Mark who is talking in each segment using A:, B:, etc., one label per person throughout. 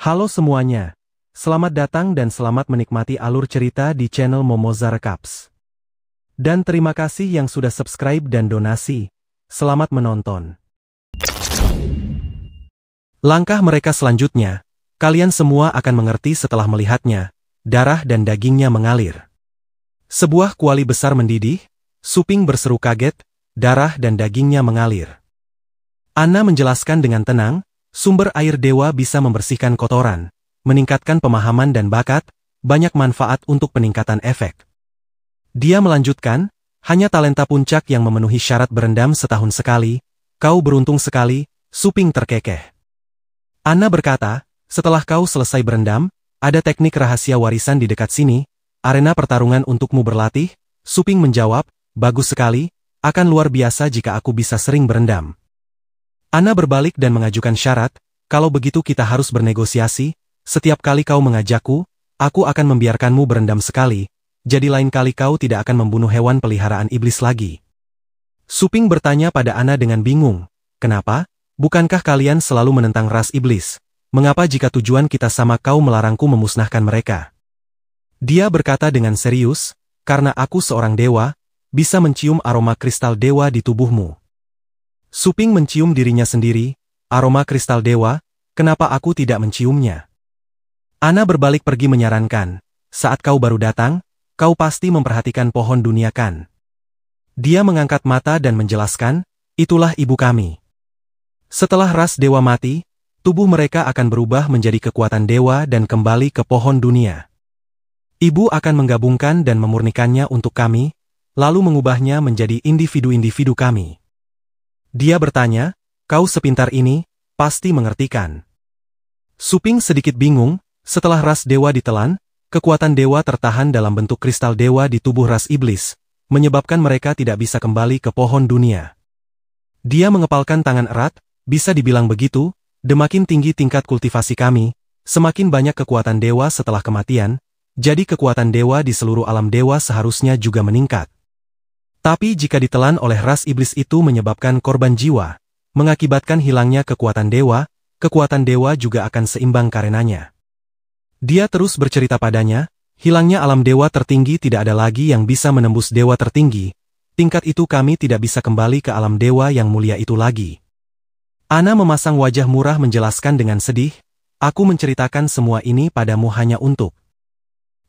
A: Halo semuanya, selamat datang dan selamat menikmati alur cerita di channel Momoza Recaps. Dan terima kasih yang sudah subscribe dan donasi, selamat menonton. Langkah mereka selanjutnya, kalian semua akan mengerti setelah melihatnya, darah dan dagingnya mengalir. Sebuah kuali besar mendidih, Suping berseru kaget, darah dan dagingnya mengalir. Anna menjelaskan dengan tenang, sumber air dewa bisa membersihkan kotoran, meningkatkan pemahaman dan bakat, banyak manfaat untuk peningkatan efek. Dia melanjutkan, hanya talenta puncak yang memenuhi syarat berendam setahun sekali, kau beruntung sekali, Suping terkekeh. Anna berkata, setelah kau selesai berendam, ada teknik rahasia warisan di dekat sini, arena pertarungan untukmu berlatih, Suping menjawab, bagus sekali, akan luar biasa jika aku bisa sering berendam. Anna berbalik dan mengajukan syarat, kalau begitu kita harus bernegosiasi, setiap kali kau mengajakku, aku akan membiarkanmu berendam sekali, jadi lain kali kau tidak akan membunuh hewan peliharaan iblis lagi. Suping bertanya pada Anna dengan bingung, kenapa? Bukankah kalian selalu menentang ras iblis? Mengapa jika tujuan kita sama kau melarangku memusnahkan mereka? Dia berkata dengan serius, karena aku seorang dewa, bisa mencium aroma kristal dewa di tubuhmu. Suping mencium dirinya sendiri, aroma kristal dewa, kenapa aku tidak menciumnya? Anna berbalik pergi menyarankan, saat kau baru datang, kau pasti memperhatikan pohon dunia kan? Dia mengangkat mata dan menjelaskan, itulah ibu kami. Setelah ras dewa mati, tubuh mereka akan berubah menjadi kekuatan dewa dan kembali ke pohon dunia. Ibu akan menggabungkan dan memurnikannya untuk kami, lalu mengubahnya menjadi individu-individu kami. Dia bertanya, kau sepintar ini, pasti mengertikan. Suping sedikit bingung, setelah ras dewa ditelan, kekuatan dewa tertahan dalam bentuk kristal dewa di tubuh ras iblis, menyebabkan mereka tidak bisa kembali ke pohon dunia. Dia mengepalkan tangan erat, bisa dibilang begitu, demakin tinggi tingkat kultivasi kami, semakin banyak kekuatan dewa setelah kematian, jadi kekuatan dewa di seluruh alam dewa seharusnya juga meningkat. Tapi jika ditelan oleh ras iblis itu menyebabkan korban jiwa, mengakibatkan hilangnya kekuatan dewa juga akan seimbang karenanya. Dia terus bercerita padanya, hilangnya alam dewa tertinggi tidak ada lagi yang bisa menembus dewa tertinggi, tingkat itu kami tidak bisa kembali ke alam dewa yang mulia itu lagi. Anna memasang wajah murah menjelaskan dengan sedih, aku menceritakan semua ini padamu hanya untuk.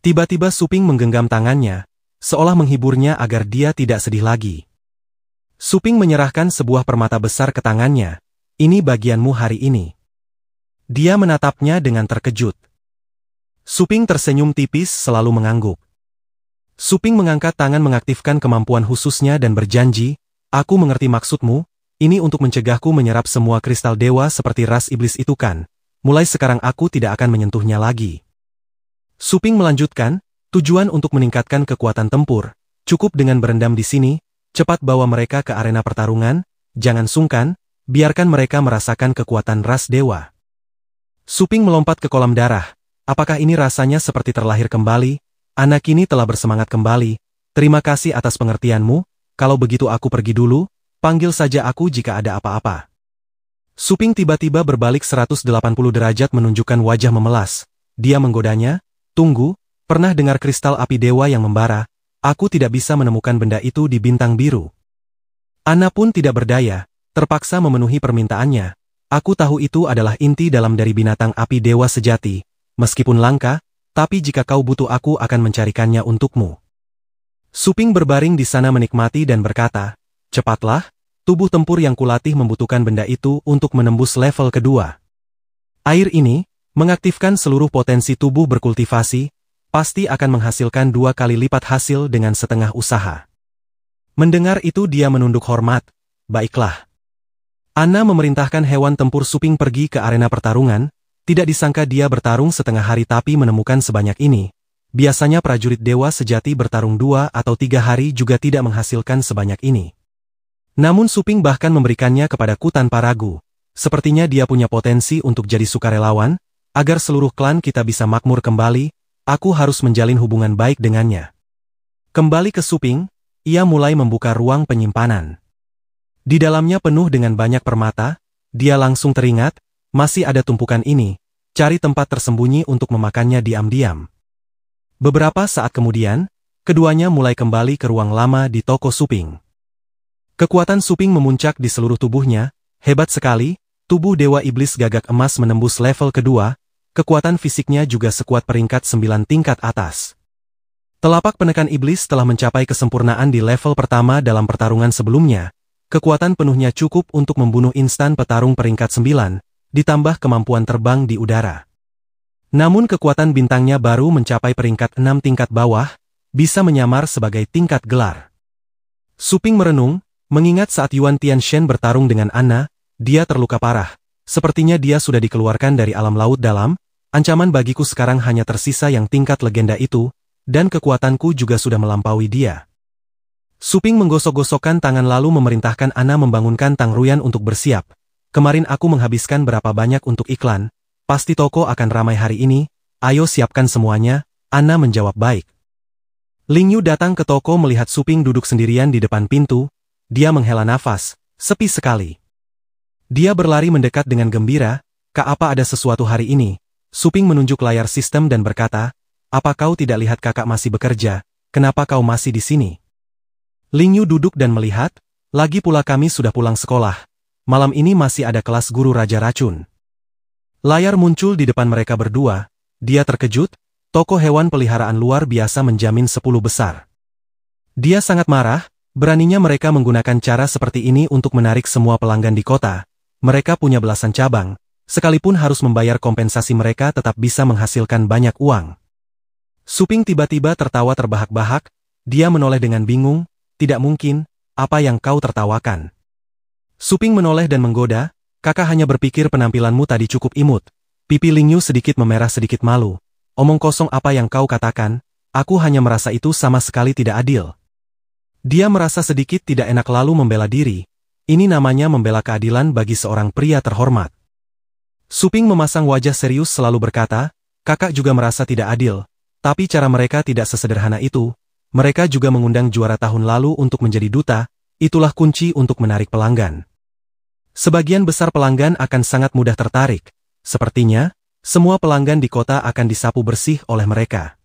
A: Tiba-tiba Suping menggenggam tangannya, seolah menghiburnya agar dia tidak sedih lagi. Suping menyerahkan sebuah permata besar ke tangannya, ini bagianmu hari ini. Dia menatapnya dengan terkejut. Suping tersenyum tipis selalu mengangguk. Suping mengangkat tangan mengaktifkan kemampuan khususnya dan berjanji, aku mengerti maksudmu, ini untuk mencegahku menyerap semua kristal dewa seperti ras iblis itu kan, mulai sekarang aku tidak akan menyentuhnya lagi. Suping melanjutkan, tujuan untuk meningkatkan kekuatan tempur, cukup dengan berendam di sini, cepat bawa mereka ke arena pertarungan, jangan sungkan, biarkan mereka merasakan kekuatan ras dewa. Suping melompat ke kolam darah, apakah ini rasanya seperti terlahir kembali? Anak kini telah bersemangat kembali, terima kasih atas pengertianmu, kalau begitu aku pergi dulu, panggil saja aku jika ada apa-apa. Suping tiba-tiba berbalik 180 derajat menunjukkan wajah memelas, dia menggodanya, tunggu, pernah dengar kristal api dewa yang membara, aku tidak bisa menemukan benda itu di bintang biru. Anna pun tidak berdaya, terpaksa memenuhi permintaannya, aku tahu itu adalah inti dalam dari binatang api dewa sejati, meskipun langka, tapi jika kau butuh aku akan mencarikannya untukmu. Suping berbaring di sana menikmati dan berkata, cepatlah, tubuh tempur yang kulatih membutuhkan benda itu untuk menembus level kedua. Air ini, mengaktifkan seluruh potensi tubuh berkultivasi, pasti akan menghasilkan 2 kali lipat hasil dengan setengah usaha. Mendengar itu dia menunduk hormat, baiklah. Anna memerintahkan hewan tempur Suping pergi ke arena pertarungan, tidak disangka dia bertarung setengah hari tapi menemukan sebanyak ini. Biasanya prajurit dewa sejati bertarung 2 atau 3 hari juga tidak menghasilkan sebanyak ini. Namun Suping bahkan memberikannya kepadaku tanpa ragu, sepertinya dia punya potensi untuk jadi sukarelawan, agar seluruh klan kita bisa makmur kembali, aku harus menjalin hubungan baik dengannya. Kembali ke Suping, ia mulai membuka ruang penyimpanan. Di dalamnya penuh dengan banyak permata, dia langsung teringat, masih ada tumpukan ini, cari tempat tersembunyi untuk memakannya diam-diam. Beberapa saat kemudian, keduanya mulai kembali ke ruang lama di toko Suping. Kekuatan Suping memuncak di seluruh tubuhnya, hebat sekali, tubuh Dewa Iblis Gagak Emas menembus level kedua, kekuatan fisiknya juga sekuat peringkat 9 tingkat atas. Telapak penekan iblis telah mencapai kesempurnaan di level pertama dalam pertarungan sebelumnya, kekuatan penuhnya cukup untuk membunuh instan petarung peringkat 9, ditambah kemampuan terbang di udara. Namun kekuatan bintangnya baru mencapai peringkat 6 tingkat bawah, bisa menyamar sebagai tingkat gelar. Suping merenung, mengingat saat Yuan Tianshen bertarung dengan Anna, dia terluka parah. Sepertinya dia sudah dikeluarkan dari alam laut dalam, ancaman bagiku sekarang hanya tersisa yang tingkat legenda itu, dan kekuatanku juga sudah melampaui dia. Suping menggosok-gosokkan tangan lalu memerintahkan Anna membangunkan Tang Ruyan untuk bersiap. Kemarin aku menghabiskan berapa banyak untuk iklan, pasti toko akan ramai hari ini, ayo siapkan semuanya, Anna menjawab baik. Ling Yu datang ke toko melihat Suping duduk sendirian di depan pintu, dia menghela nafas, sepi sekali. Dia berlari mendekat dengan gembira, Kak apa ada sesuatu hari ini? Suping menunjuk layar sistem dan berkata, apa kau tidak lihat kakak masih bekerja, kenapa kau masih di sini? Ling Yu duduk dan melihat, lagi pula kami sudah pulang sekolah, malam ini masih ada kelas guru Raja Racun. Layar muncul di depan mereka berdua, dia terkejut, toko hewan peliharaan luar biasa menjamin 10 besar. Dia sangat marah, beraninya mereka menggunakan cara seperti ini untuk menarik semua pelanggan di kota, mereka punya belasan cabang, sekalipun harus membayar kompensasi mereka tetap bisa menghasilkan banyak uang. Suping tiba-tiba tertawa terbahak-bahak, dia menoleh dengan bingung, tidak mungkin, apa yang kau tertawakan? Suping menoleh dan menggoda, kakak hanya berpikir penampilanmu tadi cukup imut. Pipi Ling Yu sedikit memerah sedikit malu. Omong kosong apa yang kau katakan, aku hanya merasa itu sama sekali tidak adil. Dia merasa sedikit tidak enak lalu membela diri, ini namanya membela keadilan bagi seorang pria terhormat. Suping memasang wajah serius selalu berkata, kakak juga merasa tidak adil. Tapi cara mereka tidak sesederhana itu, mereka juga mengundang juara tahun lalu untuk menjadi duta, itulah kunci untuk menarik pelanggan. Sebagian besar pelanggan akan sangat mudah tertarik, sepertinya, semua pelanggan di kota akan disapu bersih oleh mereka.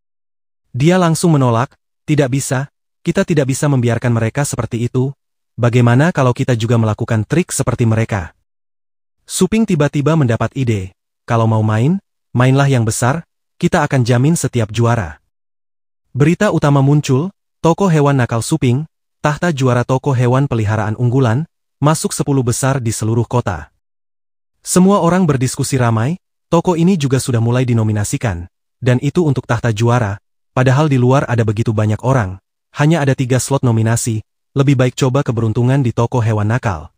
A: Dia langsung menolak, tidak bisa, kita tidak bisa membiarkan mereka seperti itu, bagaimana kalau kita juga melakukan trik seperti mereka? Suping tiba-tiba mendapat ide, kalau mau main, mainlah yang besar, kita akan jamin setiap juara. Berita utama muncul, toko hewan nakal Suping, tahta juara toko hewan peliharaan unggulan, masuk 10 besar di seluruh kota. Semua orang berdiskusi ramai, toko ini juga sudah mulai dinominasikan, dan itu untuk tahta juara, padahal di luar ada begitu banyak orang, hanya ada 3 slot nominasi, lebih baik coba keberuntungan di toko hewan nakal.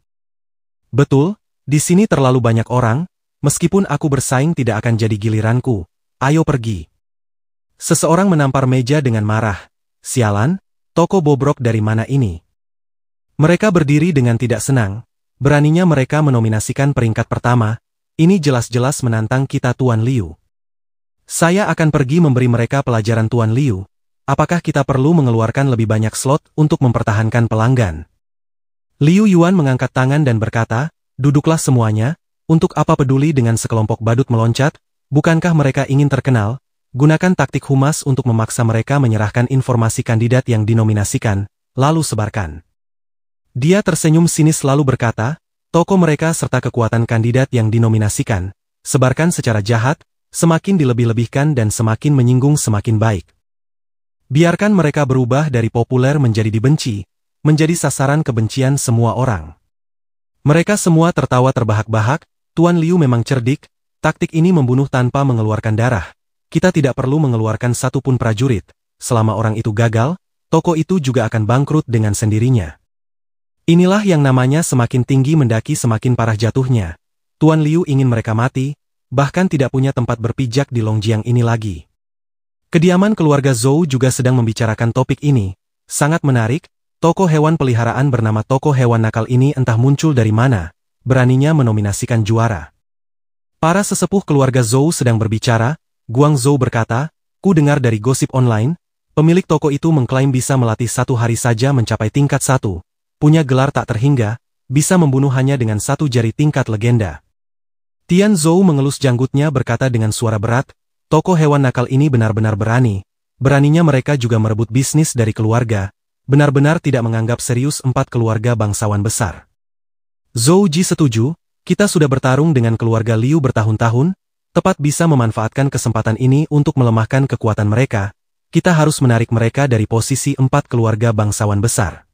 A: Betul, di sini terlalu banyak orang, meskipun aku bersaing tidak akan jadi giliranku. Ayo pergi. Seseorang menampar meja dengan marah. Sialan, toko bobrok dari mana ini? Mereka berdiri dengan tidak senang. Beraninya mereka menominasikan peringkat pertama. Ini jelas-jelas menantang kita Tuan Liu. Saya akan pergi memberi mereka pelajaran Tuan Liu. Apakah kita perlu mengeluarkan lebih banyak slot untuk mempertahankan pelanggan? Liu Yuan mengangkat tangan dan berkata, duduklah semuanya, untuk apa peduli dengan sekelompok badut meloncat? Bukankah mereka ingin terkenal? Gunakan taktik humas untuk memaksa mereka menyerahkan informasi kandidat yang dinominasikan, lalu sebarkan. Dia tersenyum sinis lalu berkata, toko mereka serta kekuatan kandidat yang dinominasikan, sebarkan secara jahat, semakin dilebih-lebihkan dan semakin menyinggung semakin baik. Biarkan mereka berubah dari populer menjadi dibenci, menjadi sasaran kebencian semua orang. Mereka semua tertawa terbahak-bahak, Tuan Liu memang cerdik, taktik ini membunuh tanpa mengeluarkan darah. Kita tidak perlu mengeluarkan satupun prajurit. Selama orang itu gagal, toko itu juga akan bangkrut dengan sendirinya. Inilah yang namanya semakin tinggi mendaki semakin parah jatuhnya. Tuan Liu ingin mereka mati, bahkan tidak punya tempat berpijak di Longjiang ini lagi. Kediaman keluarga Zhou juga sedang membicarakan topik ini. Sangat menarik, toko hewan peliharaan bernama toko hewan nakal ini entah muncul dari mana, beraninya menominasikan juara. Para sesepuh keluarga Zhou sedang berbicara, Guang Zhou berkata, ku dengar dari gosip online, pemilik toko itu mengklaim bisa melatih 1 hari saja mencapai tingkat 1, punya gelar tak terhingga, bisa membunuh hanya dengan 1 jari tingkat legenda. Tian Zhou mengelus janggutnya berkata dengan suara berat, tokoh hewan nakal ini benar-benar berani. Beraninya mereka juga merebut bisnis dari keluarga, benar-benar tidak menganggap serius 4 keluarga bangsawan besar. Zhou Ji setuju, kita sudah bertarung dengan keluarga Liu bertahun-tahun, tepat bisa memanfaatkan kesempatan ini untuk melemahkan kekuatan mereka, kita harus menarik mereka dari posisi 4 keluarga bangsawan besar.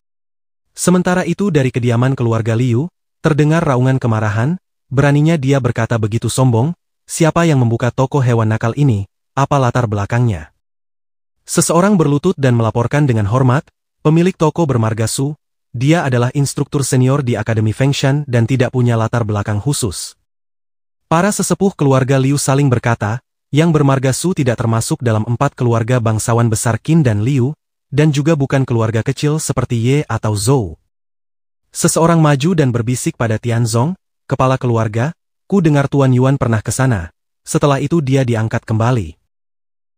A: Sementara itu dari kediaman keluarga Liu, terdengar raungan kemarahan. Beraninya dia berkata begitu sombong, siapa yang membuka toko hewan nakal ini, apa latar belakangnya? Seseorang berlutut dan melaporkan dengan hormat, pemilik toko bermarga Su, dia adalah instruktur senior di Akademi Fengshan dan tidak punya latar belakang khusus. Para sesepuh keluarga Liu saling berkata, yang bermarga Su tidak termasuk dalam 4 keluarga bangsawan besar Qin dan Liu, dan juga bukan keluarga kecil seperti Ye atau Zhou. Seseorang maju dan berbisik pada Tianzong, kepala keluarga, ku dengar Tuan Yuan pernah ke sana. Setelah itu dia diangkat kembali.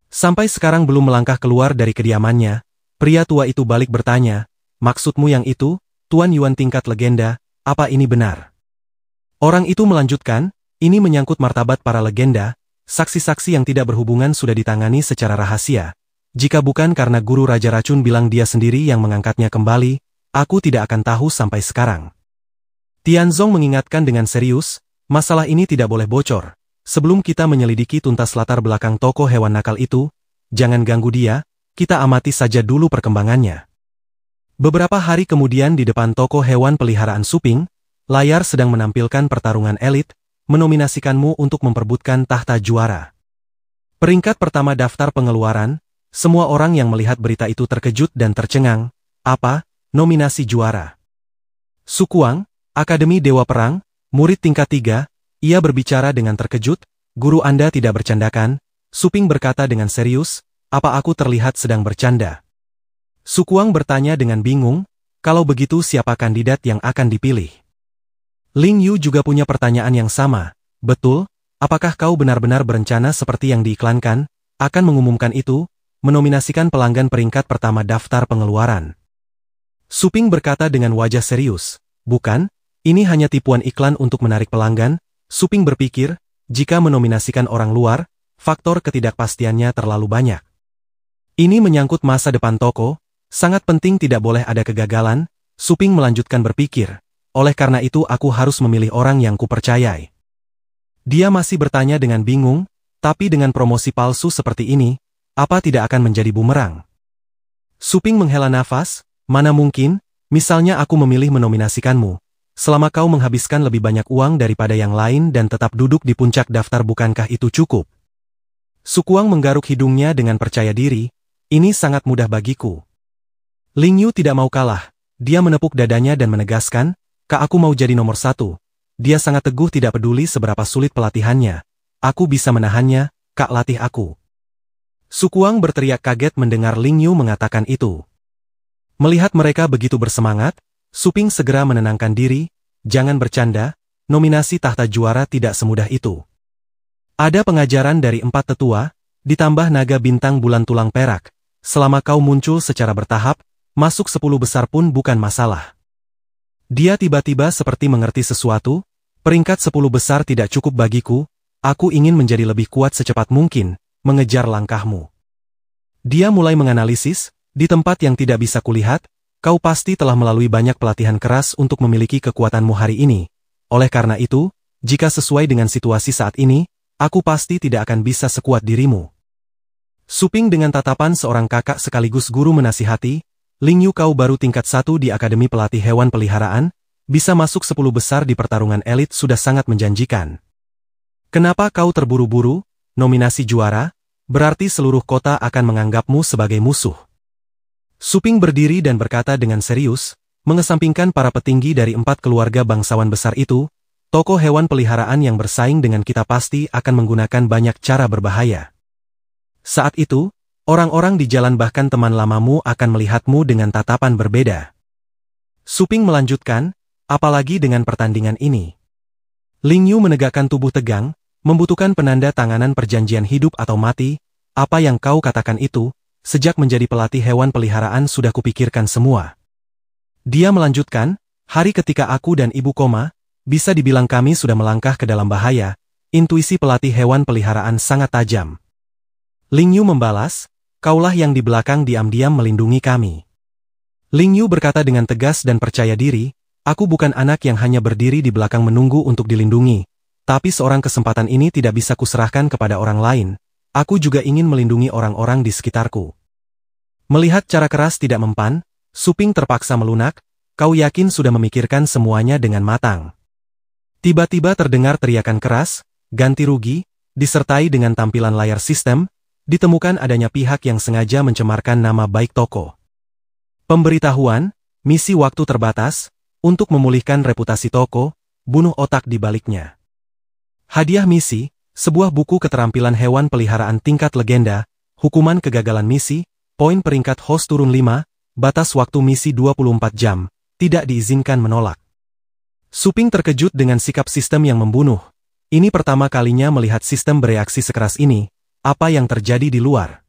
A: Sampai sekarang belum melangkah keluar dari kediamannya, pria tua itu balik bertanya, maksudmu yang itu, Tuan Yuan tingkat legenda, apa ini benar? Orang itu melanjutkan, ini menyangkut martabat para legenda, saksi-saksi yang tidak berhubungan sudah ditangani secara rahasia. Jika bukan karena guru Raja Racun bilang dia sendiri yang mengangkatnya kembali, aku tidak akan tahu sampai sekarang. Tianzong mengingatkan dengan serius, masalah ini tidak boleh bocor. Sebelum kita menyelidiki tuntas latar belakang toko hewan nakal itu, jangan ganggu dia, kita amati saja dulu perkembangannya. Beberapa hari kemudian di depan toko hewan peliharaan Suping, layar sedang menampilkan pertarungan elit, menominasikanmu untuk memperebutkan tahta juara. Peringkat pertama daftar pengeluaran, semua orang yang melihat berita itu terkejut dan tercengang, apa, nominasi juara? Su Kuang, Akademi Dewa Perang, murid tingkat 3, ia berbicara dengan terkejut, guru Anda tidak bercandakan, Suping berkata dengan serius, apa aku terlihat sedang bercanda? Su Kuang bertanya dengan bingung, kalau begitu siapa kandidat yang akan dipilih? Ling Yu juga punya pertanyaan yang sama, betul, apakah kau benar-benar berencana seperti yang diiklankan, akan mengumumkan itu, menominasikan pelanggan peringkat pertama daftar pengeluaran? Suping berkata dengan wajah serius, bukan, ini hanya tipuan iklan untuk menarik pelanggan. Suping berpikir, jika menominasikan orang luar, faktor ketidakpastiannya terlalu banyak. Ini menyangkut masa depan toko, sangat penting tidak boleh ada kegagalan. Suping melanjutkan berpikir, oleh karena itu aku harus memilih orang yang kupercayai. Dia masih bertanya dengan bingung, tapi dengan promosi palsu seperti ini, apa tidak akan menjadi bumerang? Suping menghela nafas, mana mungkin, misalnya aku memilih menominasikanmu. Selama kau menghabiskan lebih banyak uang daripada yang lain dan tetap duduk di puncak daftar bukankah itu cukup? Su Kuang menggaruk hidungnya dengan percaya diri, ini sangat mudah bagiku. Ling Yu tidak mau kalah, dia menepuk dadanya dan menegaskan, Kak aku mau jadi nomor 1. Dia sangat teguh tidak peduli seberapa sulit pelatihannya. Aku bisa menahannya, Kak latih aku. Su Kuang berteriak kaget mendengar Ling Yu mengatakan itu. Melihat mereka begitu bersemangat, Suping segera menenangkan diri, jangan bercanda, nominasi tahta juara tidak semudah itu. Ada pengajaran dari 4 tetua, ditambah naga bintang bulan tulang perak, selama kau muncul secara bertahap, masuk 10 besar pun bukan masalah. Dia tiba-tiba seperti mengerti sesuatu, peringkat 10 besar tidak cukup bagiku, aku ingin menjadi lebih kuat secepat mungkin, mengejar langkahmu. Dia mulai menganalisis, di tempat yang tidak bisa kulihat, kau pasti telah melalui banyak pelatihan keras untuk memiliki kekuatanmu hari ini. Oleh karena itu, jika sesuai dengan situasi saat ini, aku pasti tidak akan bisa sekuat dirimu. Suping dengan tatapan seorang kakak sekaligus guru menasihati, Ling Yu kau baru tingkat 1 di Akademi Pelatih Hewan Peliharaan, bisa masuk 10 besar di pertarungan elit sudah sangat menjanjikan. Kenapa kau terburu-buru, nominasi juara, berarti seluruh kota akan menganggapmu sebagai musuh. Suping berdiri dan berkata dengan serius, mengesampingkan para petinggi dari 4 keluarga bangsawan besar itu, toko hewan peliharaan yang bersaing dengan kita pasti akan menggunakan banyak cara berbahaya. Saat itu, orang-orang di jalan bahkan teman lamamu akan melihatmu dengan tatapan berbeda. Suping melanjutkan, apalagi dengan pertandingan ini. Ling Yu menegakkan tubuh tegang, membutuhkan penanda tanganan perjanjian hidup atau mati, apa yang kau katakan itu, sejak menjadi pelatih hewan peliharaan sudah kupikirkan semua. Dia melanjutkan, hari ketika aku dan ibu koma, bisa dibilang kami sudah melangkah ke dalam bahaya, intuisi pelatih hewan peliharaan sangat tajam. Ling Yu membalas, kaulah yang di belakang diam-diam melindungi kami. Ling Yu berkata dengan tegas dan percaya diri, aku bukan anak yang hanya berdiri di belakang menunggu untuk dilindungi, tapi seorang kesempatan ini tidak bisa kuserahkan kepada orang lain, aku juga ingin melindungi orang-orang di sekitarku. Melihat cara keras tidak mempan, Su Ping terpaksa melunak, kau yakin sudah memikirkan semuanya dengan matang. Tiba-tiba terdengar teriakan keras, ganti rugi, disertai dengan tampilan layar sistem, ditemukan adanya pihak yang sengaja mencemarkan nama baik toko. Pemberitahuan, misi waktu terbatas, untuk memulihkan reputasi toko, bunuh otak di baliknya. Hadiah misi, sebuah buku keterampilan hewan peliharaan tingkat legenda, hukuman kegagalan misi, poin peringkat host turun 5, batas waktu misi 24 jam, tidak diizinkan menolak. Su Ping terkejut dengan sikap sistem yang membunuh. Ini pertama kalinya melihat sistem bereaksi sekeras ini, apa yang terjadi di luar.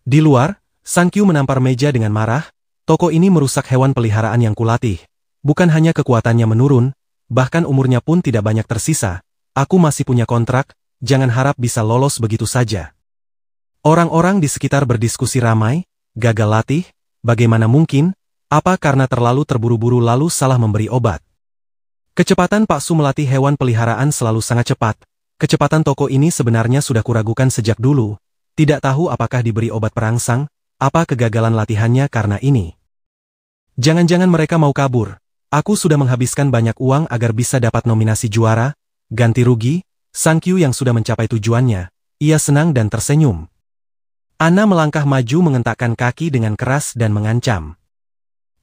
A: Di luar, Sang Qiu menampar meja dengan marah, toko ini merusak hewan peliharaan yang kulatih. Bukan hanya kekuatannya menurun, bahkan umurnya pun tidak banyak tersisa. Aku masih punya kontrak, jangan harap bisa lolos begitu saja. Orang-orang di sekitar berdiskusi ramai, gagal latih, bagaimana mungkin, apa karena terlalu terburu-buru lalu salah memberi obat. Kecepatan Pak Su melatih hewan peliharaan selalu sangat cepat, kecepatan toko ini sebenarnya sudah kuragukan sejak dulu, tidak tahu apakah diberi obat perangsang, apa kegagalan latihannya karena ini. Jangan-jangan mereka mau kabur, aku sudah menghabiskan banyak uang agar bisa dapat nominasi juara, ganti rugi, Sang Qiu yang sudah mencapai tujuannya, ia senang dan tersenyum. Ana melangkah maju mengentakkan kaki dengan keras dan mengancam.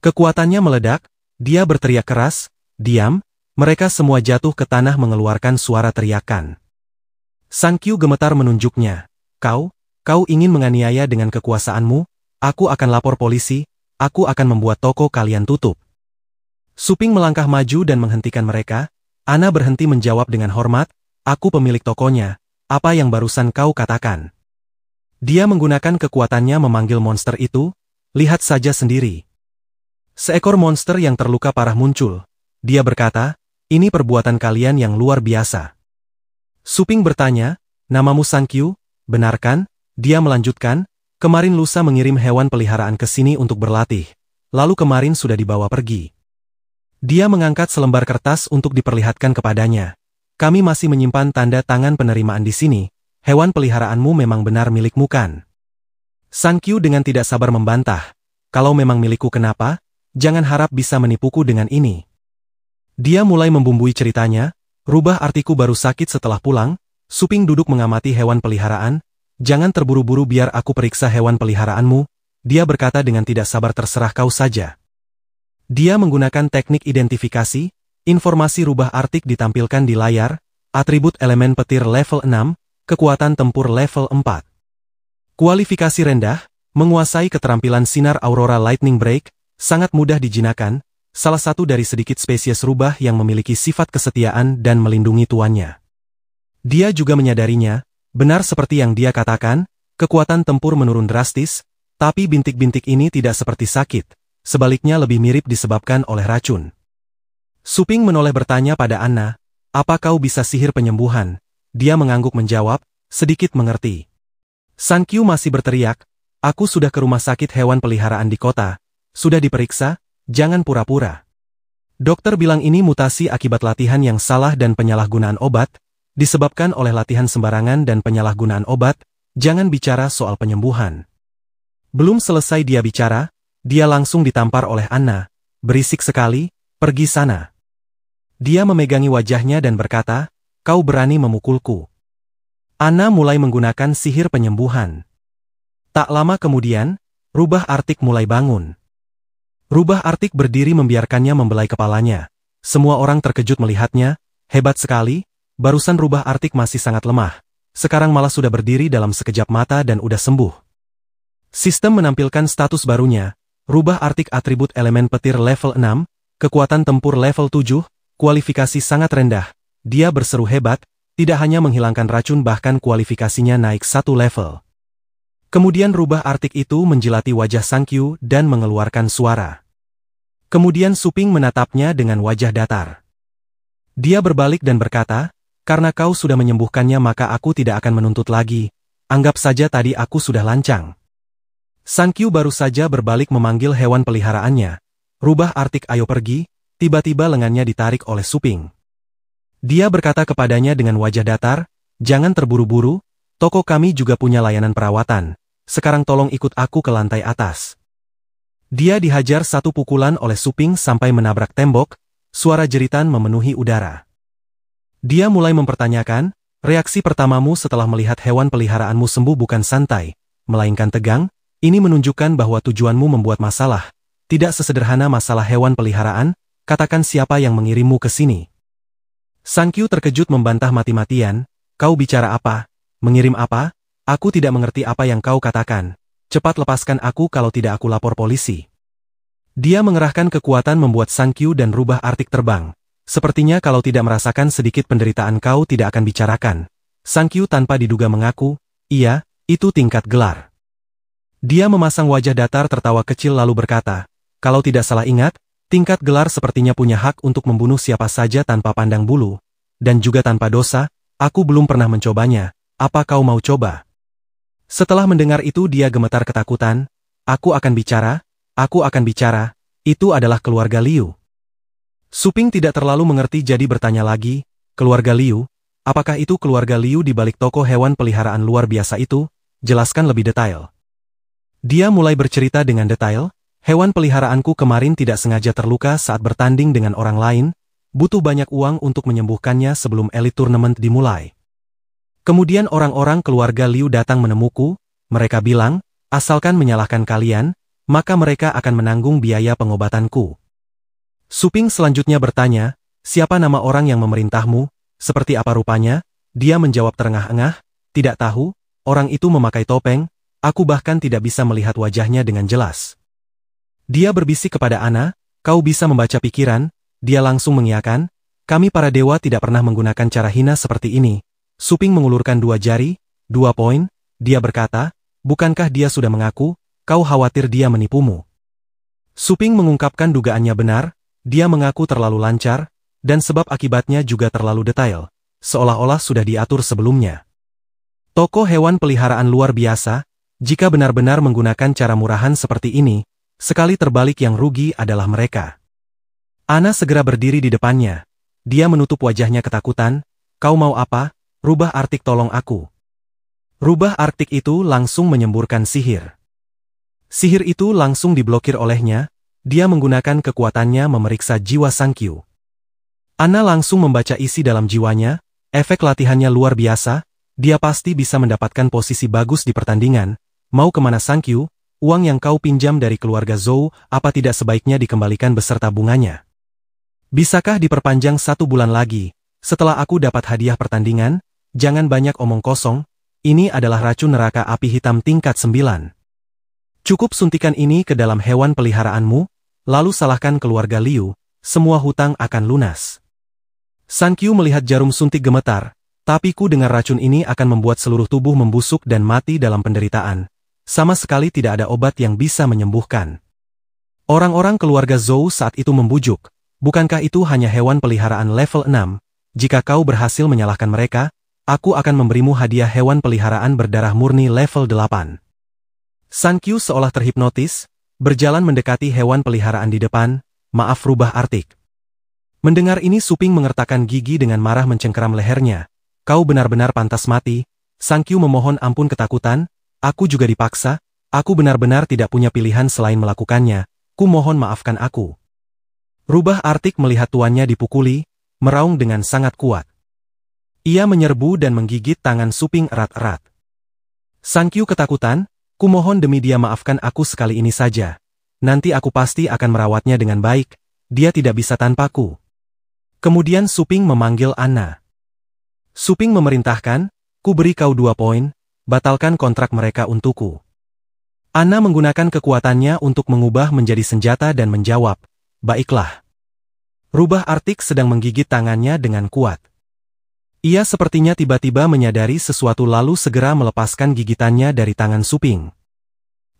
A: Kekuatannya meledak, dia berteriak keras, diam, mereka semua jatuh ke tanah mengeluarkan suara teriakan. Sang Qiu gemetar menunjuknya, kau ingin menganiaya dengan kekuasaanmu, aku akan lapor polisi, aku akan membuat toko kalian tutup. Su Ping melangkah maju dan menghentikan mereka, Ana berhenti menjawab dengan hormat, aku pemilik tokonya, apa yang barusan kau katakan? Dia menggunakan kekuatannya memanggil monster itu, lihat saja sendiri. Seekor monster yang terluka parah muncul. Dia berkata, ini perbuatan kalian yang luar biasa. Su Ping bertanya, namamu Sang Qiu, benar kan? Dia melanjutkan, kemarin lusa mengirim hewan peliharaan ke sini untuk berlatih, lalu kemarin sudah dibawa pergi. Dia mengangkat selembar kertas untuk diperlihatkan kepadanya. Kami masih menyimpan tanda tangan penerimaan di sini, hewan peliharaanmu memang benar milikmu kan? Sang Qiu dengan tidak sabar membantah, kalau memang milikku kenapa? Jangan harap bisa menipuku dengan ini. Dia mulai membumbui ceritanya, rubah artiku baru sakit setelah pulang, Su Ping duduk mengamati hewan peliharaan, jangan terburu-buru biar aku periksa hewan peliharaanmu, dia berkata dengan tidak sabar terserah kau saja. Dia menggunakan teknik identifikasi, informasi rubah artik ditampilkan di layar, atribut elemen petir level 6, kekuatan tempur level 4. Kualifikasi rendah, menguasai keterampilan sinar Aurora Lightning Break, sangat mudah dijinakan, salah satu dari sedikit spesies rubah yang memiliki sifat kesetiaan dan melindungi tuannya. Dia juga menyadarinya, benar seperti yang dia katakan, kekuatan tempur menurun drastis, tapi bintik-bintik ini tidak seperti sakit. Sebaliknya lebih mirip disebabkan oleh racun. Su Ping menoleh bertanya pada Ana, apa kau bisa sihir penyembuhan? Dia mengangguk menjawab, sedikit mengerti. Sang Qiu masih berteriak, aku sudah ke rumah sakit hewan peliharaan di kota, sudah diperiksa, jangan pura-pura. Dokter bilang ini mutasi akibat latihan yang salah dan penyalahgunaan obat, disebabkan oleh latihan sembarangan dan penyalahgunaan obat, jangan bicara soal penyembuhan. Belum selesai dia bicara, dia langsung ditampar oleh Ana, berisik sekali, pergi sana. Dia memegangi wajahnya dan berkata, kau berani memukulku. Ana mulai menggunakan sihir penyembuhan. Tak lama kemudian, rubah artik mulai bangun. Rubah artik berdiri membiarkannya membelai kepalanya. Semua orang terkejut melihatnya, hebat sekali, barusan rubah artik masih sangat lemah. Sekarang malah sudah berdiri dalam sekejap mata dan udah sembuh. Sistem menampilkan status barunya. Rubah artik atribut elemen petir level 6, kekuatan tempur level 7, kualifikasi sangat rendah. Dia berseru hebat, tidak hanya menghilangkan racun bahkan kualifikasinya naik 1 level. Kemudian rubah artik itu menjilati wajah Sang Qiu dan mengeluarkan suara. Kemudian Su Ping menatapnya dengan wajah datar. Dia berbalik dan berkata, Karena kau sudah menyembuhkannya maka aku tidak akan menuntut lagi. Anggap saja tadi aku sudah lancang. Sankyu baru saja berbalik memanggil hewan peliharaannya. Rubah Artik ayo pergi, tiba-tiba lengannya ditarik oleh Suping. Dia berkata kepadanya dengan wajah datar, jangan terburu-buru, toko kami juga punya layanan perawatan. Sekarang tolong ikut aku ke lantai atas. Dia dihajar satu pukulan oleh Suping sampai menabrak tembok, suara jeritan memenuhi udara. Dia mulai mempertanyakan, reaksi pertamamu setelah melihat hewan peliharaanmu sembuh bukan santai, melainkan tegang, ini menunjukkan bahwa tujuanmu membuat masalah, tidak sesederhana masalah hewan peliharaan, katakan siapa yang mengirimmu ke sini. Sankyu terkejut membantah mati-matian, kau bicara apa? Mengirim apa? Aku tidak mengerti apa yang kau katakan. Cepat lepaskan aku kalau tidak aku lapor polisi. Dia mengerahkan kekuatan membuat Sankyu dan Rubah Artik terbang. Sepertinya kalau tidak merasakan sedikit penderitaan kau tidak akan bicarakan. Sankyu tanpa diduga mengaku, iya, itu tingkat gelar. Dia memasang wajah datar tertawa kecil lalu berkata, kalau tidak salah ingat, tingkat gelar sepertinya punya hak untuk membunuh siapa saja tanpa pandang bulu. Dan juga tanpa dosa, aku belum pernah mencobanya, apa kau mau coba? Setelah mendengar itu dia gemetar ketakutan, aku akan bicara, itu adalah keluarga Liu. Suping tidak terlalu mengerti jadi bertanya lagi, keluarga Liu, apakah itu keluarga Liu di balik toko hewan peliharaan luar biasa itu? Jelaskan lebih detail. Dia mulai bercerita dengan detail, hewan peliharaanku kemarin tidak sengaja terluka saat bertanding dengan orang lain, butuh banyak uang untuk menyembuhkannya sebelum Elite Tournament dimulai. Kemudian orang-orang keluarga Liu datang menemuku, mereka bilang, asalkan menyalahkan kalian, maka mereka akan menanggung biaya pengobatanku. Suping selanjutnya bertanya, siapa nama orang yang memerintahmu, seperti apa rupanya? Dia menjawab terengah-engah, tidak tahu, orang itu memakai topeng, aku bahkan tidak bisa melihat wajahnya dengan jelas. Dia berbisik kepada Ana, kau bisa membaca pikiran, dia langsung mengiyakan, kami para dewa tidak pernah menggunakan cara hina seperti ini. Suping mengulurkan 2 jari, 2 poin, dia berkata, bukankah dia sudah mengaku, kau khawatir dia menipumu? Suping mengungkapkan dugaannya benar, dia mengaku terlalu lancar, dan sebab akibatnya juga terlalu detail, seolah-olah sudah diatur sebelumnya. Toko hewan peliharaan luar biasa, jika benar-benar menggunakan cara murahan seperti ini, sekali terbalik yang rugi adalah mereka. Ana segera berdiri di depannya. Dia menutup wajahnya ketakutan, kau mau apa? Rubah Artik tolong aku. Rubah Artik itu langsung menyemburkan sihir. Sihir itu langsung diblokir olehnya. Dia menggunakan kekuatannya memeriksa jiwa Sankyu. Ana langsung membaca isi dalam jiwanya, efek latihannya luar biasa, dia pasti bisa mendapatkan posisi bagus di pertandingan. Mau kemana Sankyu? Uang yang kau pinjam dari keluarga Zhou, apa tidak sebaiknya dikembalikan beserta bunganya? Bisakah diperpanjang 1 bulan lagi? Setelah aku dapat hadiah pertandingan, jangan banyak omong kosong, ini adalah racun neraka api hitam tingkat 9. Cukup suntikan ini ke dalam hewan peliharaanmu, lalu salahkan keluarga Liu, semua hutang akan lunas. Sankyu melihat jarum suntik gemetar, tapi ku dengar racun ini akan membuat seluruh tubuh membusuk dan mati dalam penderitaan. Sama sekali tidak ada obat yang bisa menyembuhkan. Orang-orang keluarga Zhou saat itu membujuk, bukankah itu hanya hewan peliharaan level 6? Jika kau berhasil menyalahkan mereka, aku akan memberimu hadiah hewan peliharaan berdarah murni level 8. Sankyu seolah terhipnotis, berjalan mendekati hewan peliharaan di depan, maaf Rubah Artik. Mendengar ini Suping mengertakkan gigi dengan marah mencengkeram lehernya. Kau benar-benar pantas mati. Sankyu memohon ampun ketakutan, aku juga dipaksa, aku benar-benar tidak punya pilihan selain melakukannya, ku mohon maafkan aku. Rubah Artik melihat tuannya dipukuli, meraung dengan sangat kuat. Ia menyerbu dan menggigit tangan Suping erat-erat. Sankyu ketakutan, ku mohon demi dia maafkan aku sekali ini saja. Nanti aku pasti akan merawatnya dengan baik, dia tidak bisa tanpaku. Kemudian Suping memanggil Ana. Suping memerintahkan, ku beri kau 2 poin, batalkan kontrak mereka untukku. Ana menggunakan kekuatannya untuk mengubah menjadi senjata dan menjawab, baiklah. Rubah Artik sedang menggigit tangannya dengan kuat. Ia sepertinya tiba-tiba menyadari sesuatu lalu segera melepaskan gigitannya dari tangan Suping.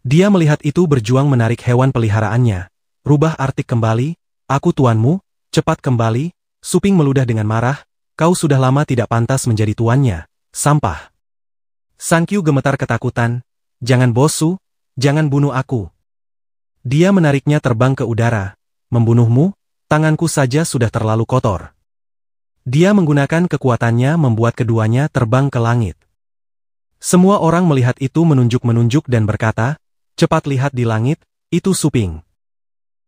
A: Dia melihat itu berjuang menarik hewan peliharaannya. Rubah Artik kembali, aku tuanmu, cepat kembali. Suping meludah dengan marah, kau sudah lama tidak pantas menjadi tuannya, sampah. Sankyu gemetar ketakutan, jangan bosu, jangan bunuh aku. Dia menariknya terbang ke udara, membunuhmu, tanganku saja sudah terlalu kotor. Dia menggunakan kekuatannya membuat keduanya terbang ke langit. Semua orang melihat itu menunjuk-menunjuk dan berkata, cepat lihat di langit, itu Suping.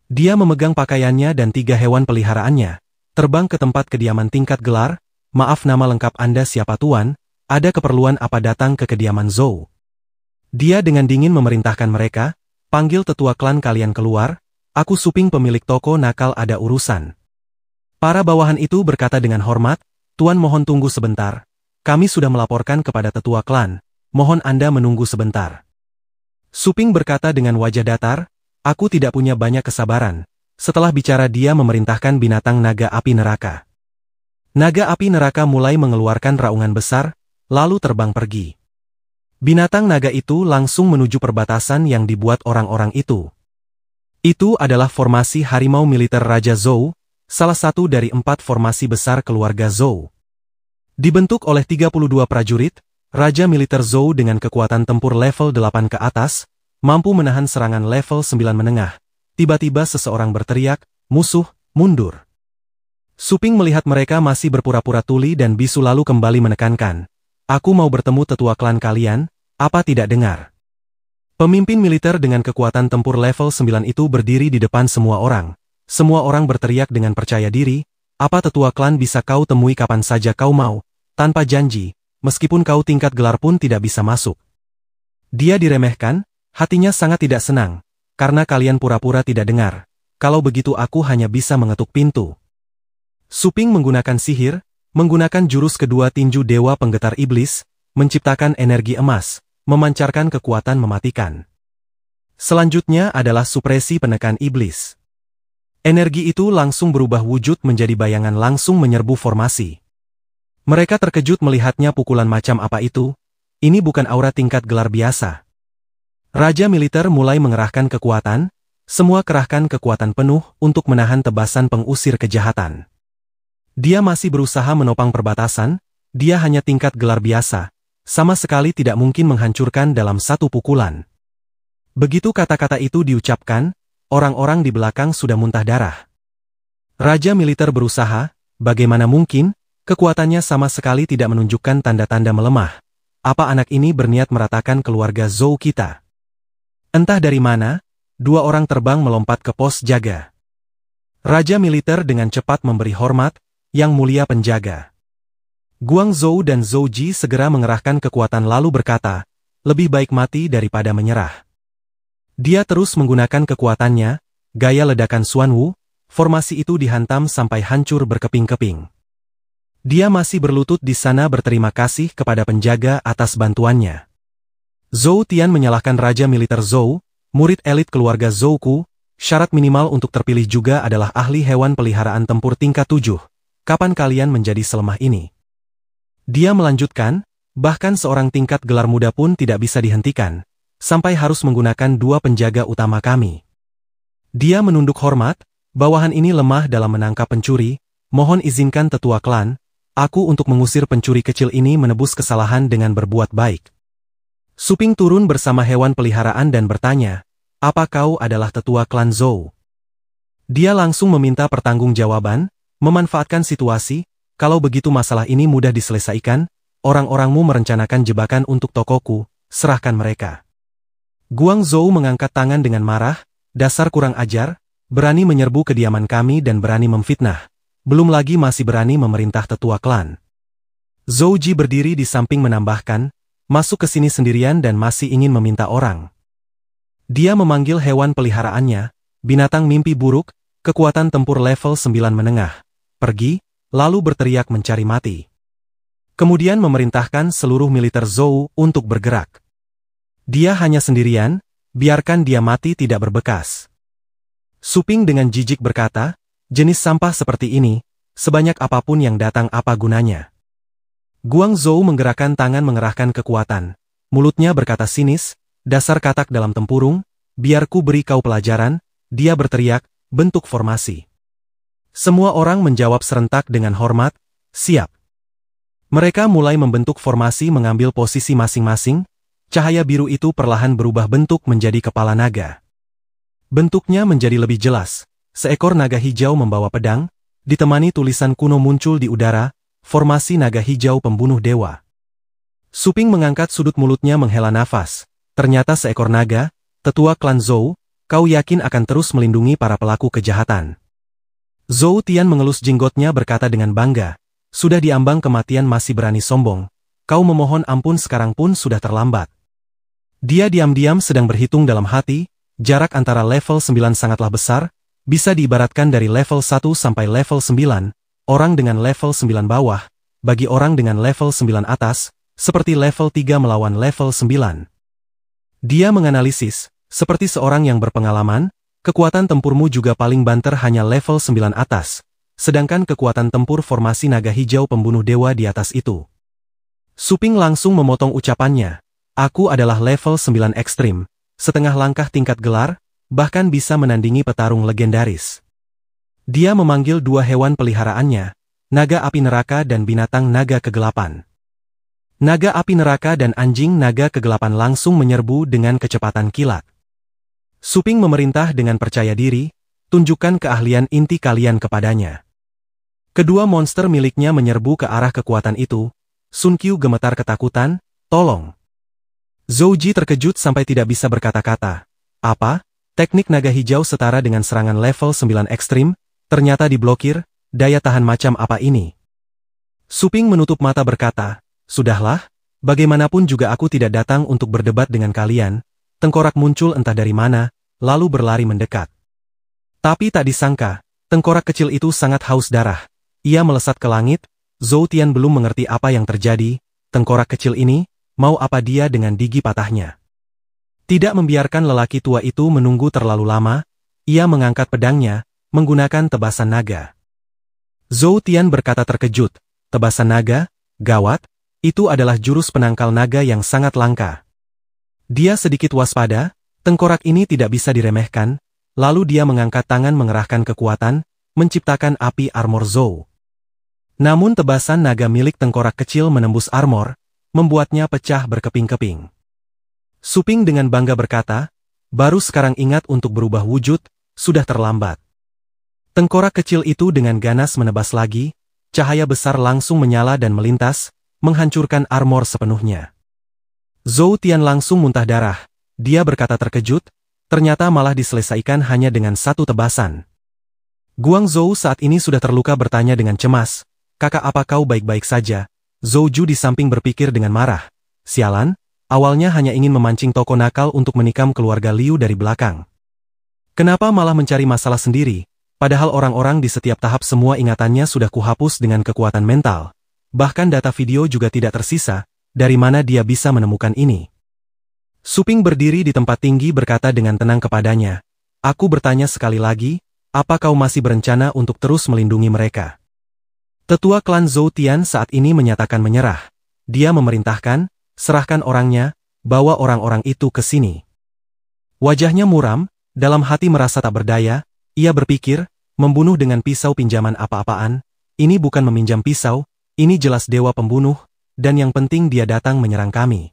A: Dia memegang pakaiannya dan 3 hewan peliharaannya, terbang ke tempat kediaman tingkat gelar, maaf nama lengkap Anda siapa tuan, ada keperluan apa datang ke kediaman Zhou? Dia dengan dingin memerintahkan mereka, panggil tetua klan kalian keluar, aku Suping pemilik toko nakal ada urusan. Para bawahan itu berkata dengan hormat, tuan mohon tunggu sebentar, kami sudah melaporkan kepada tetua klan, mohon Anda menunggu sebentar. Suping berkata dengan wajah datar, aku tidak punya banyak kesabaran. Setelah bicara dia memerintahkan binatang naga api neraka. Naga api neraka mulai mengeluarkan raungan besar, lalu terbang pergi. Binatang naga itu langsung menuju perbatasan yang dibuat orang-orang itu. Itu adalah formasi harimau militer Raja Zhou, salah satu dari 4 formasi besar keluarga Zhou. Dibentuk oleh 32 prajurit, Raja militer Zhou dengan kekuatan tempur level 8 ke atas, mampu menahan serangan level 9 menengah. Tiba-tiba seseorang berteriak, musuh, mundur. Suping melihat mereka masih berpura-pura tuli dan bisu lalu kembali menekankan, aku mau bertemu tetua klan kalian, apa tidak dengar? Pemimpin militer dengan kekuatan tempur level 9 itu berdiri di depan semua orang. Semua orang berteriak dengan percaya diri, apa tetua klan bisa kau temui kapan saja kau mau, tanpa janji, meskipun kau tingkat gelar pun tidak bisa masuk. Dia diremehkan, hatinya sangat tidak senang. Karena kalian pura-pura tidak dengar, kalau begitu aku hanya bisa mengetuk pintu. Suping menggunakan sihir, menggunakan jurus kedua tinju dewa penggetar iblis, menciptakan energi emas, memancarkan kekuatan mematikan. Selanjutnya adalah supresi penekan iblis. Energi itu langsung berubah wujud menjadi bayangan langsung menyerbu formasi. Mereka terkejut melihatnya pukulan macam apa itu, ini bukan aura tingkat gelar biasa. Raja militer mulai mengerahkan kekuatan, semua kerahkan kekuatan penuh untuk menahan tebasan pengusir kejahatan. Dia masih berusaha menopang perbatasan, dia hanya tingkat gelar biasa, sama sekali tidak mungkin menghancurkan dalam satu pukulan. Begitu kata-kata itu diucapkan, orang-orang di belakang sudah muntah darah. Raja militer berusaha, bagaimana mungkin, kekuatannya sama sekali tidak menunjukkan tanda-tanda melemah. Apa anak ini berniat meratakan keluarga Zhou kita? Entah dari mana, 2 orang terbang melompat ke pos jaga. Raja militer dengan cepat memberi hormat, yang mulia penjaga. Guang Zhou dan Zhou Ji segera mengerahkan kekuatan lalu berkata, lebih baik mati daripada menyerah. Dia terus menggunakan kekuatannya, gaya ledakan Xuanwu, formasi itu dihantam sampai hancur berkeping-keping. Dia masih berlutut di sana berterima kasih kepada penjaga atas bantuannya. Zhou Tian menyalahkan Raja militer Zhou, murid elit keluarga Zhou Ku, syarat minimal untuk terpilih juga adalah ahli hewan peliharaan tempur tingkat 7. Kapan kalian menjadi selemah ini? Dia melanjutkan, bahkan seorang tingkat gelar muda pun tidak bisa dihentikan, sampai harus menggunakan 2 penjaga utama kami. Dia menunduk hormat, bawahan ini lemah dalam menangkap pencuri, mohon izinkan tetua klan, aku untuk mengusir pencuri kecil ini menebus kesalahan dengan berbuat baik. Suping turun bersama hewan peliharaan dan bertanya, apa kau adalah tetua klan Zhou? Dia langsung meminta pertanggungjawaban, memanfaatkan situasi, kalau begitu masalah ini mudah diselesaikan, orang-orangmu merencanakan jebakan untuk tokoku, serahkan mereka. Guang Zhou mengangkat tangan dengan marah, dasar kurang ajar, berani menyerbu kediaman kami dan berani memfitnah, belum lagi masih berani memerintah tetua klan. Zhou Ji berdiri di samping menambahkan, masuk ke sini sendirian dan masih ingin meminta orang. Dia memanggil hewan peliharaannya, binatang mimpi buruk, kekuatan tempur level 9 menengah, pergi, lalu berteriak mencari mati. Kemudian memerintahkan seluruh militer Zhou untuk bergerak. Dia hanya sendirian, biarkan dia mati tidak berbekas. Suping dengan jijik berkata, jenis sampah seperti ini, sebanyak apapun yang datang apa gunanya. Guang Zhou menggerakkan tangan mengerahkan kekuatan. Mulutnya berkata sinis, dasar katak dalam tempurung, biar ku beri kau pelajaran, dia berteriak, bentuk formasi. Semua orang menjawab serentak dengan hormat, siap. Mereka mulai membentuk formasi mengambil posisi masing-masing, cahaya biru itu perlahan berubah bentuk menjadi kepala naga. Bentuknya menjadi lebih jelas, seekor naga hijau membawa pedang, ditemani tulisan kuno muncul di udara, formasi naga hijau pembunuh dewa. Suping mengangkat sudut mulutnya menghela nafas, ternyata seekor naga, tetua klan Zhou, kau yakin akan terus melindungi para pelaku kejahatan. Zhou Tian mengelus jenggotnya berkata dengan bangga, sudah diambang kematian masih berani sombong, kau memohon ampun sekarang pun sudah terlambat. Dia diam-diam sedang berhitung dalam hati, jarak antara level 9 sangatlah besar, bisa diibaratkan dari level 1 sampai level 9, orang dengan level 9 bawah, bagi orang dengan level 9 atas, seperti level 3 melawan level 9. Dia menganalisis, seperti seorang yang berpengalaman, kekuatan tempurmu juga paling banter hanya level 9 atas, sedangkan kekuatan tempur formasi naga hijau pembunuh dewa di atas itu. Suping langsung memotong ucapannya. Aku adalah level 9 ekstrim, setengah langkah tingkat gelar, bahkan bisa menandingi petarung legendaris. Dia memanggil dua hewan peliharaannya, naga api neraka dan binatang naga kegelapan. Naga api neraka dan anjing naga kegelapan langsung menyerbu dengan kecepatan kilat. Suping memerintah dengan percaya diri, tunjukkan keahlian inti kalian kepadanya. Kedua monster miliknya menyerbu ke arah kekuatan itu. Sun Qiu gemetar ketakutan, tolong. Zhou Ji terkejut sampai tidak bisa berkata-kata. Apa? Teknik naga hijau setara dengan serangan level 9 ekstrim, ternyata diblokir, daya tahan macam apa ini? Suping menutup mata berkata, sudahlah, bagaimanapun juga aku tidak datang untuk berdebat dengan kalian. Tengkorak muncul entah dari mana, lalu berlari mendekat. Tapi tak disangka, tengkorak kecil itu sangat haus darah. Ia melesat ke langit, Zhou Tian belum mengerti apa yang terjadi, tengkorak kecil ini, mau apa dia dengan gigi patahnya. Tidak membiarkan lelaki tua itu menunggu terlalu lama, ia mengangkat pedangnya, menggunakan tebasan naga. Zhou Tian berkata terkejut, tebasan naga, gawat, itu adalah jurus penangkal naga yang sangat langka. Dia sedikit waspada, tengkorak ini tidak bisa diremehkan, lalu dia mengangkat tangan mengerahkan kekuatan, menciptakan api armor Zhou. Namun tebasan naga milik tengkorak kecil menembus armor, membuatnya pecah berkeping-keping. Suping dengan bangga berkata, baru sekarang ingat untuk berubah wujud, sudah terlambat. Tengkorak kecil itu dengan ganas menebas lagi, cahaya besar langsung menyala dan melintas, menghancurkan armor sepenuhnya. Zhou Tian langsung muntah darah, dia berkata terkejut, ternyata malah diselesaikan hanya dengan satu tebasan. Guangzhou saat ini sudah terluka bertanya dengan cemas, kakak apa kau baik-baik saja? Zhou Ju di samping berpikir dengan marah. Sialan, awalnya hanya ingin memancing toko nakal untuk menikam keluarga Liu dari belakang. Kenapa malah mencari masalah sendiri, padahal orang-orang di setiap tahap semua ingatannya sudah kuhapus dengan kekuatan mental. Bahkan data video juga tidak tersisa, dari mana dia bisa menemukan ini? Suping berdiri di tempat tinggi berkata dengan tenang kepadanya, aku bertanya sekali lagi, apa kau masih berencana untuk terus melindungi mereka? Tetua klan Zhou Tian saat ini menyatakan menyerah. Dia memerintahkan, serahkan orangnya, bawa orang-orang itu ke sini. Wajahnya muram, dalam hati merasa tak berdaya, ia berpikir, membunuh dengan pisau pinjaman apa-apaan, ini bukan meminjam pisau, ini jelas dewa pembunuh, dan yang penting dia datang menyerang kami.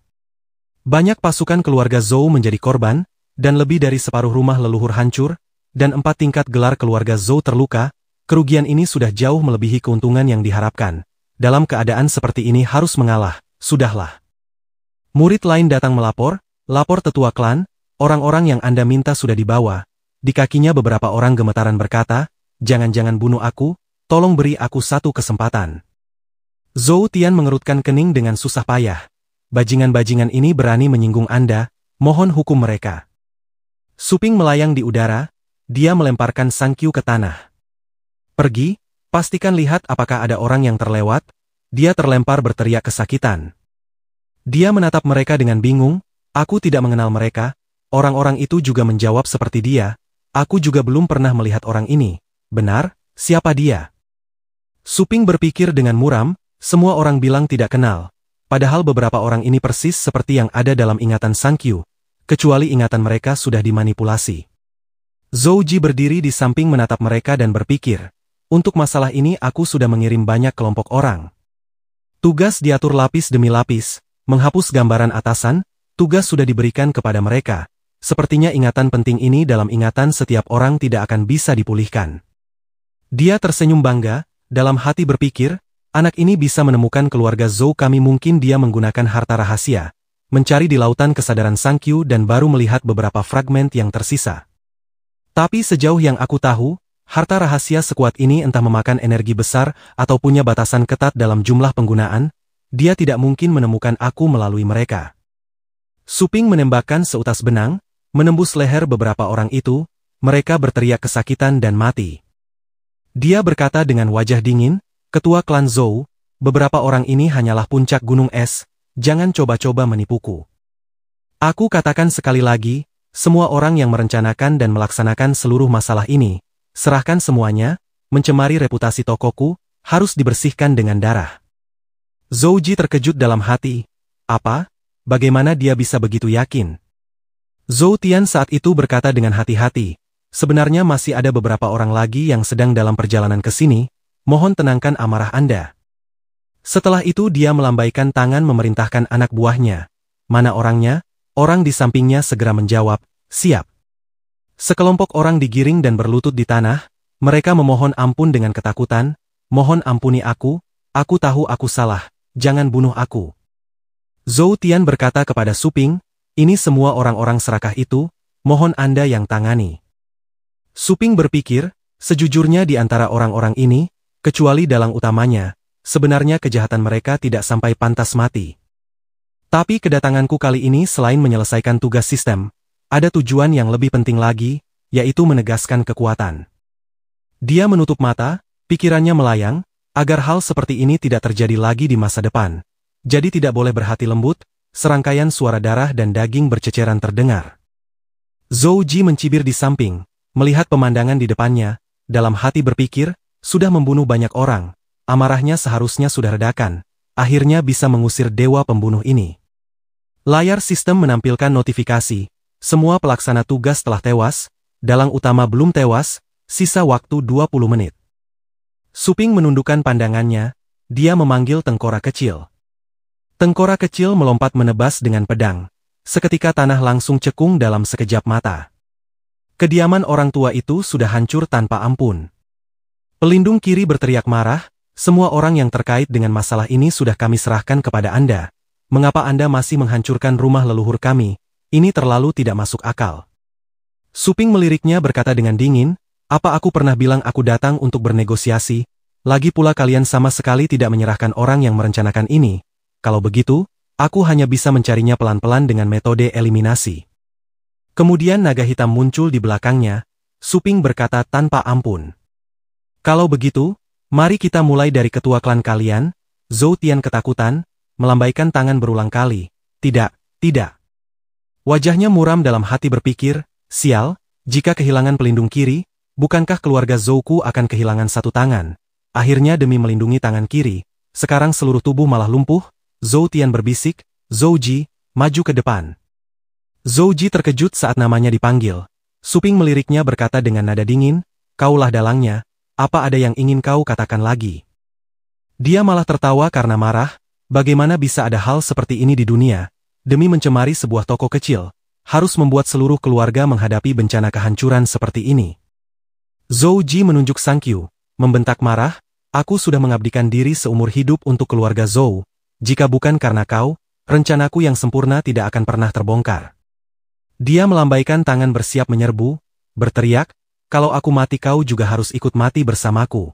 A: Banyak pasukan keluarga Zhou menjadi korban, dan lebih dari separuh rumah leluhur hancur, dan 4 tingkat gelar keluarga Zhou terluka. Kerugian ini sudah jauh melebihi keuntungan yang diharapkan. Dalam keadaan seperti ini harus mengalah, sudahlah. Murid lain datang melapor, lapor tetua klan, orang-orang yang Anda minta sudah dibawa. Di kakinya beberapa orang gemetaran berkata, jangan-jangan bunuh aku, tolong beri aku satu kesempatan. Zhou Tian mengerutkan kening dengan susah payah. Bajingan-bajingan ini berani menyinggung Anda, mohon hukum mereka. Suping melayang di udara, dia melemparkan Sun Qiu ke tanah. Pergi, pastikan lihat apakah ada orang yang terlewat, dia terlempar berteriak kesakitan. Dia menatap mereka dengan bingung, aku tidak mengenal mereka, orang-orang itu juga menjawab seperti dia, aku juga belum pernah melihat orang ini, benar, siapa dia? Suping berpikir dengan muram, semua orang bilang tidak kenal, padahal beberapa orang ini persis seperti yang ada dalam ingatan Sun Qiu, kecuali ingatan mereka sudah dimanipulasi. Zhou Ji berdiri di samping menatap mereka dan berpikir, untuk masalah ini aku sudah mengirim banyak kelompok orang. Tugas diatur lapis demi lapis, menghapus gambaran atasan, tugas sudah diberikan kepada mereka. Sepertinya ingatan penting ini dalam ingatan setiap orang tidak akan bisa dipulihkan. Dia tersenyum bangga, dalam hati berpikir, anak ini bisa menemukan keluarga Zhou kami mungkin dia menggunakan harta rahasia, mencari di lautan kesadaran Sangkyu dan baru melihat beberapa fragmen yang tersisa. Tapi sejauh yang aku tahu, harta rahasia sekuat ini entah memakan energi besar atau punya batasan ketat dalam jumlah penggunaan, dia tidak mungkin menemukan aku melalui mereka. Suping menembakkan seutas benang, menembus leher beberapa orang itu, mereka berteriak kesakitan dan mati. Dia berkata dengan wajah dingin, Ketua klan Zhou, beberapa orang ini hanyalah puncak gunung es, jangan coba-coba menipuku. Aku katakan sekali lagi, semua orang yang merencanakan dan melaksanakan seluruh masalah ini, serahkan semuanya, mencemari reputasi tokoku, harus dibersihkan dengan darah. Zhou Ji terkejut dalam hati, apa? Bagaimana dia bisa begitu yakin? Zhou Tian saat itu berkata dengan hati-hati, sebenarnya masih ada beberapa orang lagi yang sedang dalam perjalanan ke sini, mohon tenangkan amarah Anda. Setelah itu dia melambaikan tangan memerintahkan anak buahnya. Mana orangnya? Orang di sampingnya segera menjawab, siap. Sekelompok orang digiring dan berlutut di tanah, mereka memohon ampun dengan ketakutan, mohon ampuni aku tahu aku salah, jangan bunuh aku. Zhou Tian berkata kepada Suping, ini semua orang-orang serakah itu, mohon Anda yang tangani. Suping berpikir, sejujurnya di antara orang-orang ini, kecuali dalang utamanya, sebenarnya kejahatan mereka tidak sampai pantas mati. Tapi kedatanganku kali ini selain menyelesaikan tugas sistem, ada tujuan yang lebih penting lagi, yaitu menegaskan kekuatan. Dia menutup mata, pikirannya melayang, agar hal seperti ini tidak terjadi lagi di masa depan. Jadi tidak boleh berhati lembut, serangkaian suara darah dan daging berceceran terdengar. Zhou Ji mencibir di samping, melihat pemandangan di depannya, dalam hati berpikir, sudah membunuh banyak orang, amarahnya seharusnya sudah redakan, akhirnya bisa mengusir dewa pembunuh ini. Layar sistem menampilkan notifikasi, semua pelaksana tugas telah tewas, dalang utama belum tewas, sisa waktu 20 menit. Suping menundukkan pandangannya, dia memanggil tengkorak kecil. Tengkorak kecil melompat menebas dengan pedang. Seketika tanah langsung cekung dalam sekejap mata. Kediaman orang tua itu sudah hancur tanpa ampun. Pelindung kiri berteriak marah, semua orang yang terkait dengan masalah ini sudah kami serahkan kepada Anda. Mengapa Anda masih menghancurkan rumah leluhur kami? Ini terlalu tidak masuk akal. Suping meliriknya berkata dengan dingin, apa aku pernah bilang aku datang untuk bernegosiasi? Lagi pula kalian sama sekali tidak menyerahkan orang yang merencanakan ini. Kalau begitu, aku hanya bisa mencarinya pelan-pelan dengan metode eliminasi. Kemudian naga hitam muncul di belakangnya, Suping berkata tanpa ampun. Kalau begitu, mari kita mulai dari ketua klan kalian. Zhou Tian ketakutan, melambaikan tangan berulang kali. Tidak, tidak. Wajahnya muram dalam hati berpikir, sial, jika kehilangan pelindung kiri, bukankah keluarga Zhouku akan kehilangan satu tangan? Akhirnya demi melindungi tangan kiri, sekarang seluruh tubuh malah lumpuh. Zhou Tian berbisik, Zhou Ji, maju ke depan. Zhou Ji terkejut saat namanya dipanggil. Suping meliriknya berkata dengan nada dingin, kaulah dalangnya, apa ada yang ingin kau katakan lagi? Dia malah tertawa karena marah, bagaimana bisa ada hal seperti ini di dunia, demi mencemari sebuah toko kecil, harus membuat seluruh keluarga menghadapi bencana kehancuran seperti ini. Zhou Ji menunjuk Sangkyu, membentak marah, aku sudah mengabdikan diri seumur hidup untuk keluarga Zhou. Jika bukan karena kau, rencanaku yang sempurna tidak akan pernah terbongkar. Dia melambaikan tangan bersiap menyerbu, berteriak, kalau aku mati kau juga harus ikut mati bersamaku.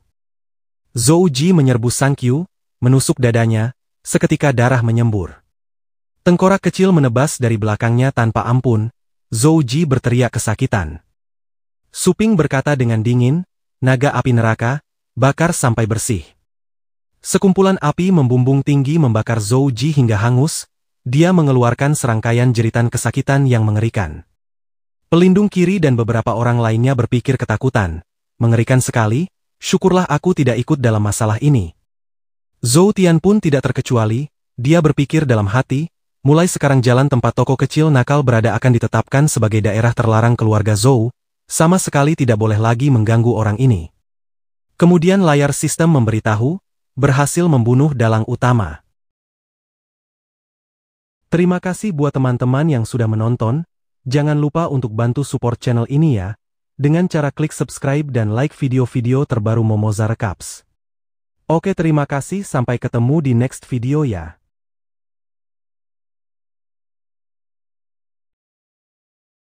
A: Zhou Ji menyerbu Sangkyu, menusuk dadanya, seketika darah menyembur. Tengkorak kecil menebas dari belakangnya tanpa ampun, Zhou Ji berteriak kesakitan. Suping berkata dengan dingin, naga api neraka, bakar sampai bersih. Sekumpulan api membumbung tinggi membakar Zhou Ji hingga hangus, dia mengeluarkan serangkaian jeritan kesakitan yang mengerikan. Pelindung kiri dan beberapa orang lainnya berpikir ketakutan. Mengerikan sekali, syukurlah aku tidak ikut dalam masalah ini. Zhou Tian pun tidak terkecuali, dia berpikir dalam hati, mulai sekarang jalan tempat toko kecil nakal berada akan ditetapkan sebagai daerah terlarang keluarga Zhou, sama sekali tidak boleh lagi mengganggu orang ini. Kemudian layar sistem memberitahu, berhasil membunuh dalang utama. Terima kasih buat teman-teman yang sudah menonton. Jangan lupa untuk bantu support channel ini ya, dengan cara klik subscribe dan like video-video terbaru Momoza Recaps. Oke, terima kasih, sampai ketemu di next video ya.